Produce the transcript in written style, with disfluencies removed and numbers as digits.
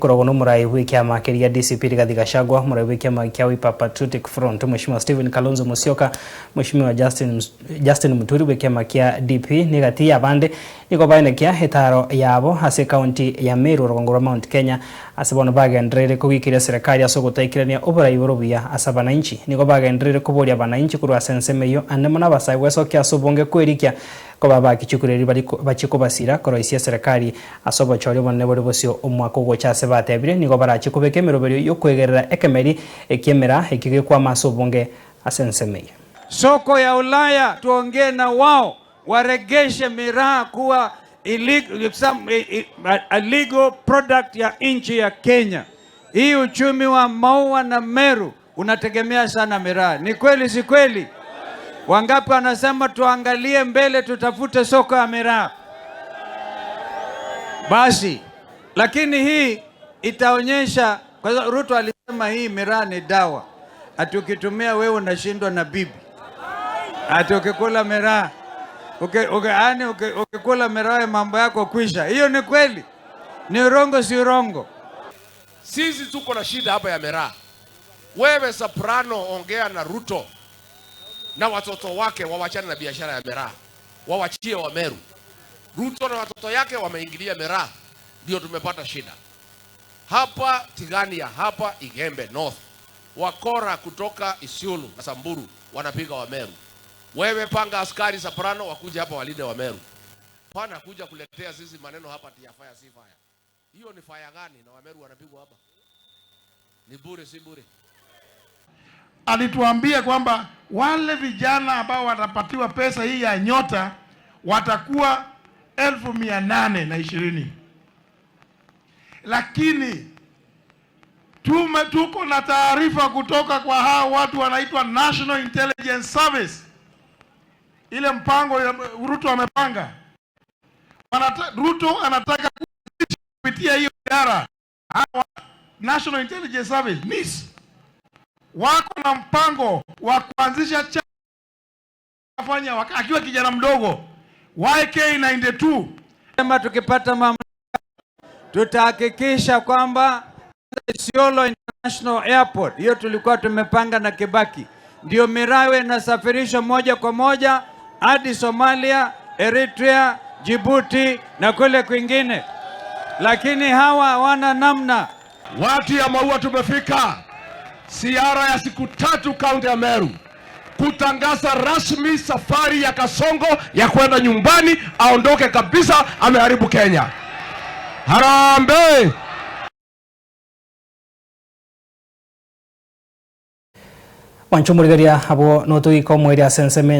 Korogono murai wiki ya makeria DCP Rigathi Gachagua, murai wiki ya makia Wiper Patriotic Front, Mheshimiwa Stephen Kalonzo Musyoka, Mheshimiwa Justin Muturi wiki ya makia DP, nigati ya bande, niko baine kia hetaro yabo, hase county ya Meru Rogongoro Mount Kenya, asabona baga ndrere kugikiria serikali asogota ikirania obora iborobia asabana inchi, niko baga ndrere kuboria bana inchi kurwa sensemeyo, anemona basai weso kia sobonge kwerikia, kwa baba kichukureri bachiko basira koroisia serikali asobo chori bonne bori bosio omwako gochase batebire nigo barachi kubeke meroberio yokwegerera ekemeri ekemera ekige kwa masobonge asensemeye. Soko ya Ulaya tuongee na wao waregeshe miraa kuwa illegal product ya nchi ya Kenya. Hii uchumi wa maua na Meru unategemea sana miraa. Ni kweli si kweli? Wangapi wanasema tuangalie mbele tutafute soko ya miraa? Basi, lakini hii itaonyesha, kwa sababu Ruto alisema hii miraa ni dawa. Ati ukitumia wewe unashindwa na bibi. Ati ukikula miraa, ukikula miraa mambo yako kwisha. Hiyo ni kweli? Ni urongo si urongo? Sisi tuko na shida hapa ya miraa. Wewe Soprano ongea na Ruto na watoto wake wawachane na biashara ya miraa, wawachie wa Meru. Ruto na watoto yake wameingilia miraa, ndio tumepata shida hapa Tigania, hapa Igembe North. Wakora kutoka Isiolo na Samburu wanapiga wa Meru. Wewe panga askari Soprano wakuja hapa walinde wa Meru. Pana kuja kuletea sisi maneno hapa tia fire si fire. Hiyo ni fire gani na wa Meru wanapigwa hapa? Ni bure si bure? Alituambia kwamba wale vijana ambao watapatiwa pesa hii ya nyota watakuwa 820. Lakini tuko na taarifa kutoka kwa hao watu wanaitwa National Intelligence Service. Ile mpango Ruto amepanga. Ruto anataka kupitia hiyo idara. Hao National Intelligence Service NIS wako na mpango wa kuanzisha chama akiwa kijana mdogo YK92. Kama tukipata mamlaka tutahakikisha kwamba Isiolo International Airport, hiyo tulikuwa tumepanga na Kibaki, ndio miraa inasafirishwa moja kwa moja hadi Somalia, Eritrea, Djibouti na kule kwingine. Lakini hawa hawana namna. Watu ya maua tumefika ziara ya siku 3 kaunti ya Meru kutangaza rasmi safari ya Kasongo ya kwenda nyumbani, aondoke kabisa, ameharibu Kenya. Harambee! Wanchumurigaria abo noto iko mweri asensemen